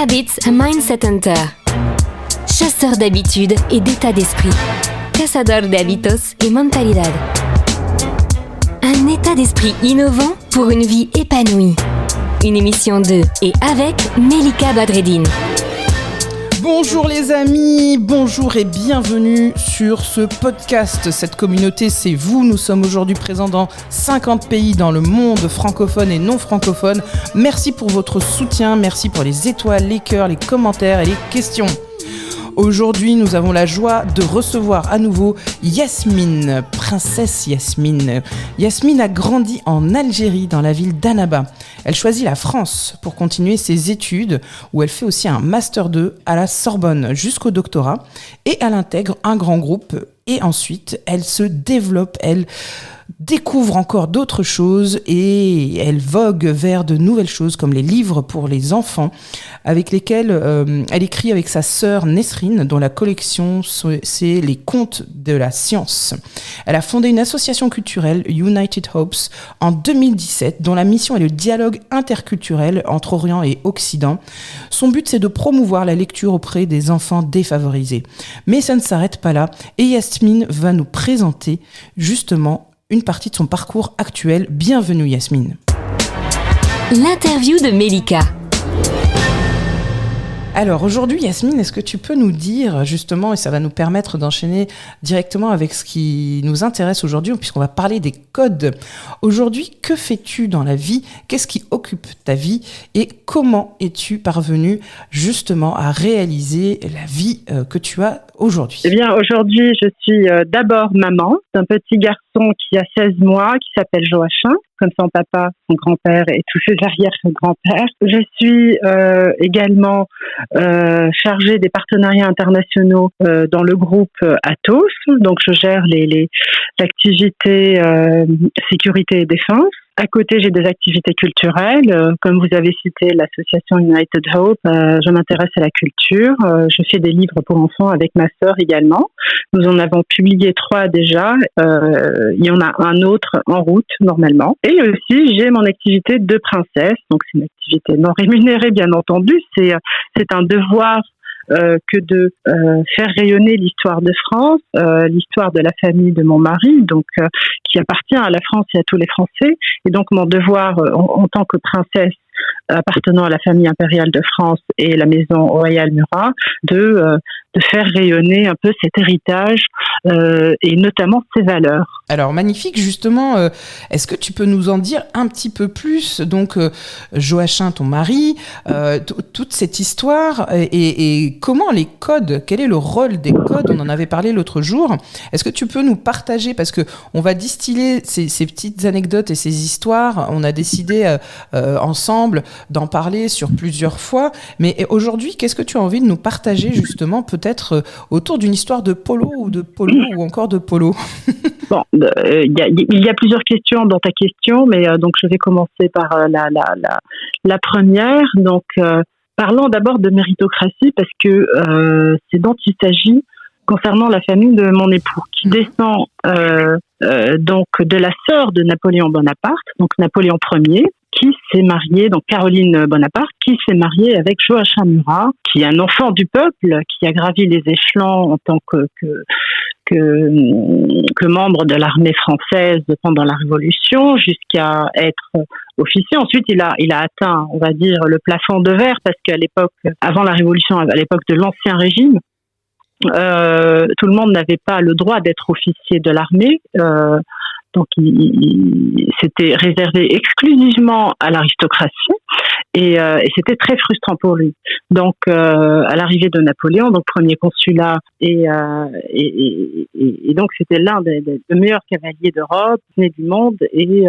Habits and Mindset Hunter. Chasseur d'habitudes et d'état d'esprit. Cazador de hábitos y mentalidad. Un état d'esprit innovant pour une vie épanouie. Une émission de et avec Melika Badreddine. Bonjour les amis, bonjour et bienvenue sur ce podcast. Cette communauté, c'est vous. Nous sommes aujourd'hui présents dans 50 pays dans le monde francophone et non francophone. Merci pour votre soutien, merci pour les étoiles, les cœurs, les commentaires et les questions. Aujourd'hui, nous avons la joie de recevoir à nouveau Yasmine, princesse Yasmine. Yasmine a grandi en Algérie, dans la ville d'Annaba. Elle choisit la France pour continuer ses études, où elle fait aussi un Master 2 à la Sorbonne jusqu'au doctorat. Et elle intègre un grand groupe. Et ensuite, elle se développe, elle découvre encore d'autres choses et elle vogue vers de nouvelles choses comme les livres pour les enfants avec lesquels elle écrit avec sa sœur Nesrine, dont la collection c'est les contes de la science. Elle a fondé une association culturelle, United Hopes, en 2017, dont la mission est le dialogue interculturel entre Orient et Occident. Son but, c'est de promouvoir la lecture auprès des enfants défavorisés. Mais ça ne s'arrête pas là et Yasmine va nous présenter justement une partie de son parcours actuel. Bienvenue Yasmine. L'interview de Melika. Alors aujourd'hui Yasmine, est-ce que tu peux nous dire justement, et ça va nous permettre d'enchaîner directement avec ce qui nous intéresse aujourd'hui, puisqu'on va parler des codes. Aujourd'hui, que fais-tu dans la vie ? Qu'est-ce qui occupe ta vie ? Et comment es-tu parvenue justement à réaliser la vie que tu as aujourd'hui ? Eh bien aujourd'hui, je suis d'abord maman d'un petit garçon qui a 16 mois, qui s'appelle Joachim, comme son papa, son grand-père et tous ses arrière-grands-pères. Je suis également chargée des partenariats internationaux dans le groupe Atos. Donc, je gère les activités sécurité et défense. À côté, j'ai des activités culturelles. Comme vous avez cité l'association United Hope, je m'intéresse à la culture. Je fais des livres pour enfants avec ma sœur également. Nous en avons publié 3 déjà. Il y en a un autre en route normalement. Et aussi, j'ai mon activité de princesse. Donc, c'est une activité non rémunérée, bien entendu. C'est un devoir que de faire rayonner l'histoire de France, l'histoire de la famille de mon mari, donc qui appartient à la France et à tous les Français. Et donc mon devoir en tant que princesse appartenant à la famille impériale de France et la maison royale Murat, de faire rayonner un peu cet héritage et notamment ses valeurs. Alors magnifique, justement, est-ce que tu peux nous en dire un petit peu plus ? Donc Joachim, ton mari, toute cette histoire et comment les codes, quel est le rôle des codes ? On en avait parlé l'autre jour. Est-ce que tu peux nous partager, parce que on va distiller ces petites anecdotes et ces histoires. On a décidé ensemble d'en parler sur plusieurs fois. Mais aujourd'hui, qu'est-ce que tu as envie de nous partager justement, peut-être autour d'une histoire de polo ou encore de polo ? Bon, il y a plusieurs questions dans ta question, mais donc je vais commencer par la première. Donc, parlons d'abord de méritocratie parce que c'est dont il s'agit concernant la famille de mon époux, qui descend donc de la sœur de Napoléon Bonaparte, donc Napoléon Ier, qui s'est mariée, donc Caroline Bonaparte, qui s'est mariée avec Joachim Murat, qui est un enfant du peuple, qui a gravi les échelons en tant que membre de l'armée française pendant la Révolution, jusqu'à être officier. Ensuite, il a atteint, on va dire, le plafond de verre, parce qu'à l'époque, avant la Révolution, à l'époque de l'Ancien Régime, tout le monde n'avait pas le droit d'être officier de l'armée. Donc, c'était réservé exclusivement à l'aristocratie et c'était très frustrant pour lui. Donc, à l'arrivée de Napoléon, donc premier consulat, et donc c'était l'un des meilleurs cavaliers d'Europe, né du monde, et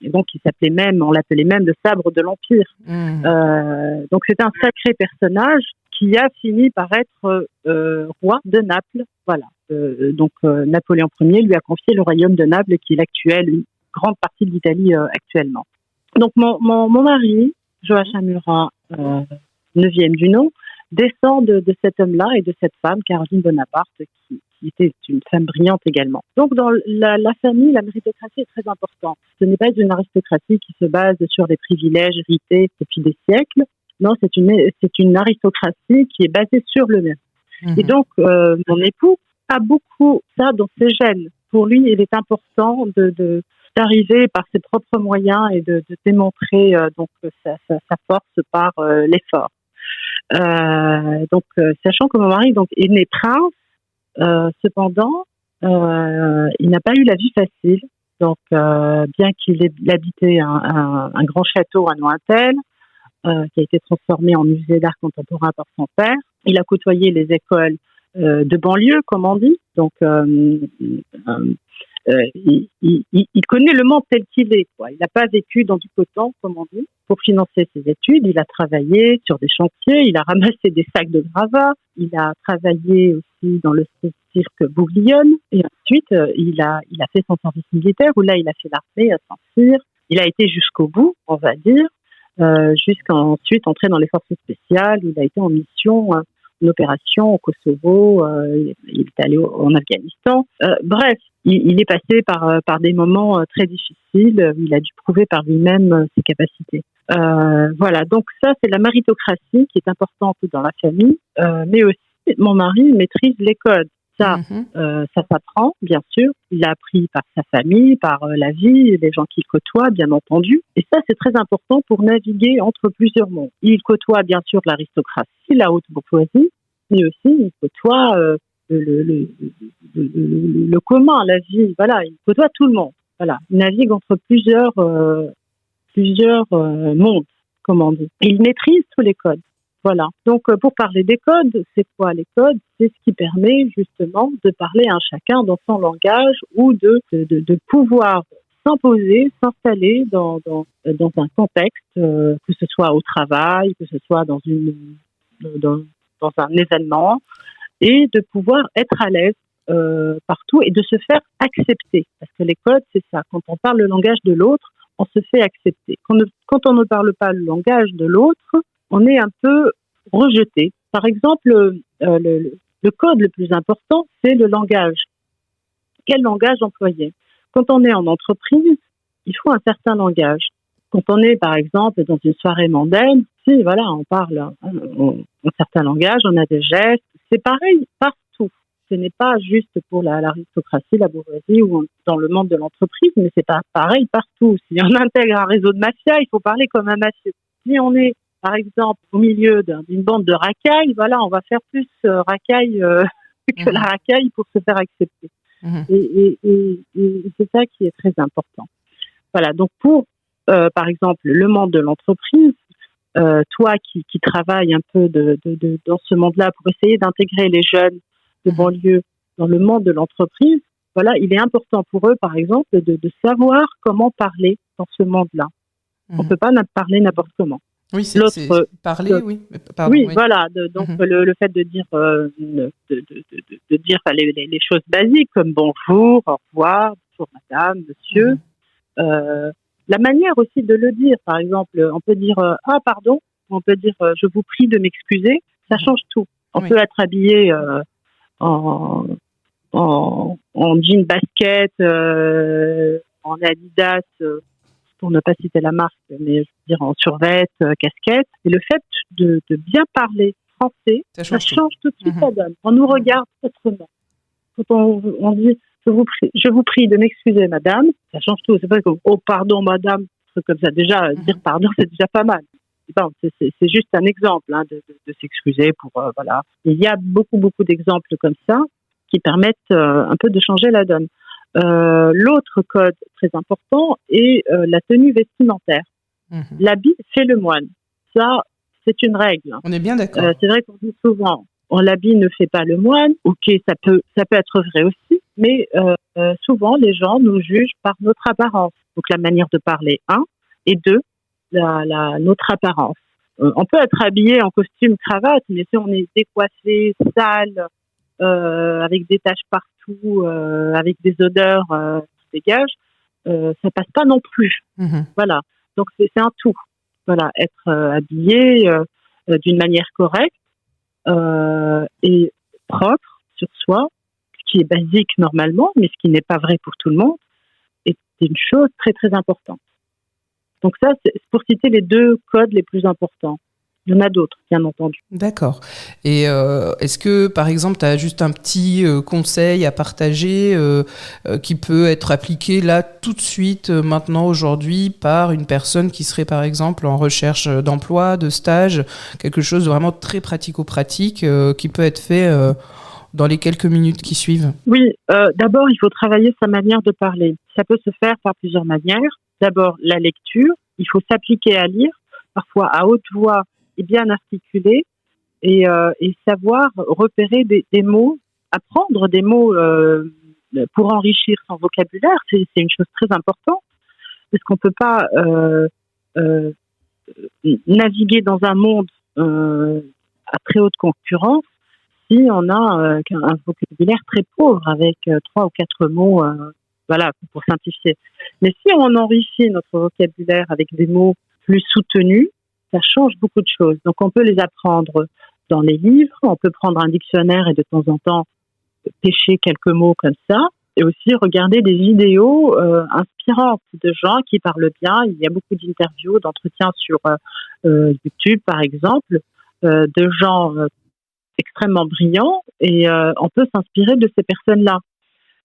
donc on l'appelait même le sabre de l'Empire. Donc, c'était un sacré personnage qui a fini par être roi de Naples. Voilà. Donc Napoléon Ier lui a confié le royaume de Naples, qui est l'actuelle, une grande partie de l'Italie actuellement. Donc mon mari, Joachim Murat, 9e du nom, descend de cet homme-là et de cette femme, Caroline Bonaparte, qui était une femme brillante également. Donc dans la famille, la méritocratie est très importante. Ce n'est pas une aristocratie qui se base sur des privilèges hérités depuis des siècles. Non, c'est une aristocratie qui est basée sur le mérite. Et donc, mon époux a beaucoup ça dans ses gènes. Pour lui, il est important d'arriver par ses propres moyens et de démontrer donc sa force par l'effort. Sachant que mon mari donc est né prince, cependant, il n'a pas eu la vie facile. Donc, bien qu'il habitait un grand château à Nointel, qui a été transformé en musée d'art contemporain par son père, il a côtoyé les écoles de banlieue, comme on dit. Donc, il connaît le monde tel qu'il est, quoi. Il n'a pas vécu dans du coton, comme on dit. Pour financer ses études, il a travaillé sur des chantiers, il a ramassé des sacs de gravats, il a travaillé aussi dans le cirque Bouglione, et ensuite il a fait son service militaire, où là il a fait l'armée à Saint-Cyr. Il a été jusqu'au bout, on va dire, jusqu'à ensuite entrer dans les forces spéciales. Il a été en mission, une opération au Kosovo, il est allé en Afghanistan. Bref, il est passé par des moments très difficiles. Il a dû prouver par lui-même ses capacités. Voilà, donc ça c'est la méritocratie qui est importante dans la famille, mais aussi mon mari maîtrise les codes. Ça s'apprend, bien sûr. Il a appris par sa famille, par la vie, les gens qu'il côtoie, bien entendu. Et ça, c'est très important pour naviguer entre plusieurs mondes. Il côtoie, bien sûr, l'aristocratie, la haute bourgeoisie, mais aussi il côtoie le commun, la vie. Voilà, il côtoie tout le monde. Voilà, il navigue entre plusieurs mondes, comme on dit. Et il maîtrise tous les codes. Voilà. Donc, pour parler des codes, c'est quoi les codes? C'est ce qui permet justement de parler à un chacun dans son langage ou de pouvoir s'imposer, s'installer dans un contexte, que ce soit au travail, que ce soit dans un événement, et de pouvoir être à l'aise partout et de se faire accepter. Parce que les codes, c'est ça. Quand on parle le langage de l'autre, on se fait accepter. Quand on ne parle pas le langage de l'autre, on est un peu rejeté. Par exemple, le code le plus important, c'est le langage. Quel langage employer? Quand on est en entreprise, il faut un certain langage. Quand on est, par exemple, dans une soirée mondaine, si, voilà, on parle un certain langage, on a des gestes. C'est pareil partout. Ce n'est pas juste pour l'aristocratie, la bourgeoisie ou dans le monde de l'entreprise, mais c'est pas pareil partout. Si on intègre un réseau de mafia, il faut parler comme un mafieux. Si on est, par exemple, au milieu d'une bande de racailles, voilà, on va faire plus racaille que la racaille pour se faire accepter. Et c'est ça qui est très important. Voilà, donc pour, par exemple, le monde de l'entreprise, toi qui travailles un peu dans ce monde-là pour essayer d'intégrer les jeunes de banlieue dans le monde de l'entreprise, voilà, il est important pour eux, par exemple, de savoir comment parler dans ce monde-là. On ne peut pas parler n'importe comment. Oui, c'est parler, oui. Pardon, oui, voilà. Donc, le fait de dire, de dire les choses basiques comme bonjour, au revoir, bonjour madame, monsieur. La manière aussi de le dire, par exemple, on peut dire ah pardon, on peut dire je vous prie de m'excuser. Ça change tout. On peut être habillé en jean basket, en Adidas. Pour ne pas citer la marque, mais je veux dire en survêt, casquette. Et le fait de bien parler français, ça change tout de suite la donne. On nous regarde autrement. Quand on dit je vous prie de m'excuser, madame, ça change tout. C'est pas comme oh pardon, madame, un truc comme ça. Déjà dire pardon, c'est déjà pas mal. Bon, c'est juste un exemple de s'excuser pour voilà. Il y a beaucoup d'exemples comme ça qui permettent un peu de changer la donne. L'autre code très important est la tenue vestimentaire. L'habit fait le moine. Ça, c'est une règle. On est bien d'accord. C'est vrai qu'on dit souvent, l'habit ne fait pas le moine. Ok, ça peut être vrai aussi, mais souvent les gens nous jugent par notre apparence. Donc la manière de parler, et deux, notre apparence. On peut être habillé en costume cravate, mais si on est décoiffé, sale, avec des taches partout, avec des odeurs qui dégagent, ça passe pas non plus. Voilà. Donc c'est un tout. Voilà, être habillé d'une manière correcte et propre sur soi, ce qui est basique normalement, mais ce qui n'est pas vrai pour tout le monde, est une chose très très importante. Donc ça, c'est pour citer les deux codes les plus importants. Il y en a d'autres, bien entendu. D'accord. Et est-ce que, par exemple, tu as juste un petit conseil à partager qui peut être appliqué là tout de suite, maintenant, aujourd'hui, par une personne qui serait, par exemple, en recherche d'emploi, de stage, quelque chose de vraiment très pratico-pratique qui peut être fait dans les quelques minutes qui suivent? Oui, d'abord, il faut travailler sa manière de parler. Ça peut se faire par plusieurs manières. D'abord, la lecture. Il faut s'appliquer à lire, parfois à haute voix et bien articulé, et savoir repérer des mots, apprendre des mots pour enrichir son vocabulaire. C'est une chose très importante, parce qu'on ne peut pas naviguer dans un monde à très haute concurrence si on a un vocabulaire très pauvre avec 3 ou 4 mots, voilà, pour simplifier. Mais si on enrichit notre vocabulaire avec des mots plus soutenus, ça change beaucoup de choses. Donc on peut les apprendre dans les livres, on peut prendre un dictionnaire et de temps en temps pêcher quelques mots comme ça, et aussi regarder des vidéos inspirantes de gens qui parlent bien. Il y a beaucoup d'interviews, d'entretiens sur YouTube par exemple, de gens extrêmement brillants, et on peut s'inspirer de ces personnes-là,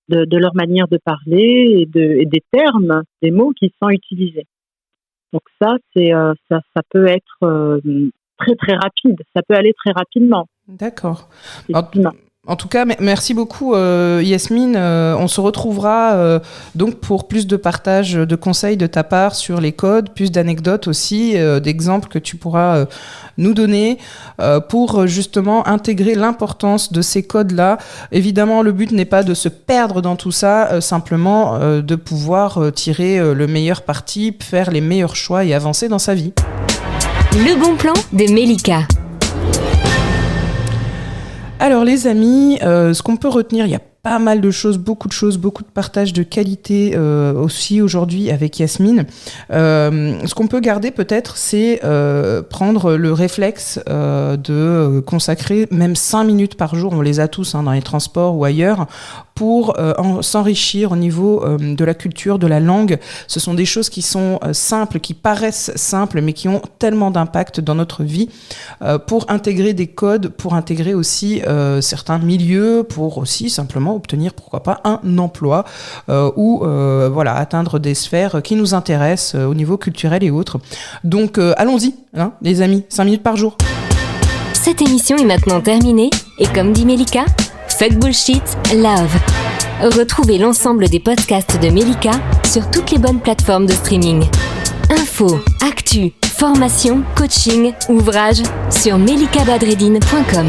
de leur manière de parler et des termes, des mots qui sont utilisés. Donc ça, ça peut être très très rapide, ça peut aller très rapidement. D'accord. En tout cas, merci beaucoup Yasmine. On se retrouvera donc pour plus de partage de conseils de ta part sur les codes, plus d'anecdotes aussi, d'exemples que tu pourras nous donner pour justement intégrer l'importance de ces codes-là. Évidemment, le but n'est pas de se perdre dans tout ça, simplement de pouvoir tirer le meilleur parti, faire les meilleurs choix et avancer dans sa vie. Le bon plan de Melika. Alors les amis, ce qu'on peut retenir, il y a pas mal de choses, beaucoup de partages de qualité aussi aujourd'hui avec Yasmine. Ce qu'on peut garder peut-être, c'est prendre le réflexe de consacrer même 5 minutes par jour, on les a tous dans les transports ou ailleurs, pour s'enrichir au niveau de la culture, de la langue. Ce sont des choses qui sont simples, qui paraissent simples, mais qui ont tellement d'impact dans notre vie pour intégrer des codes, pour intégrer aussi certains milieux, pour aussi simplement obtenir, pourquoi pas, un emploi ou voilà, atteindre des sphères qui nous intéressent au niveau culturel et autres. Donc allons-y, les amis, 5 minutes par jour. Cette émission est maintenant terminée et comme dit Melika, fuck bullshit, love. Retrouvez l'ensemble des podcasts de Melika sur toutes les bonnes plateformes de streaming. Infos, actu, formation, coaching, ouvrages sur melikabadreddine.com.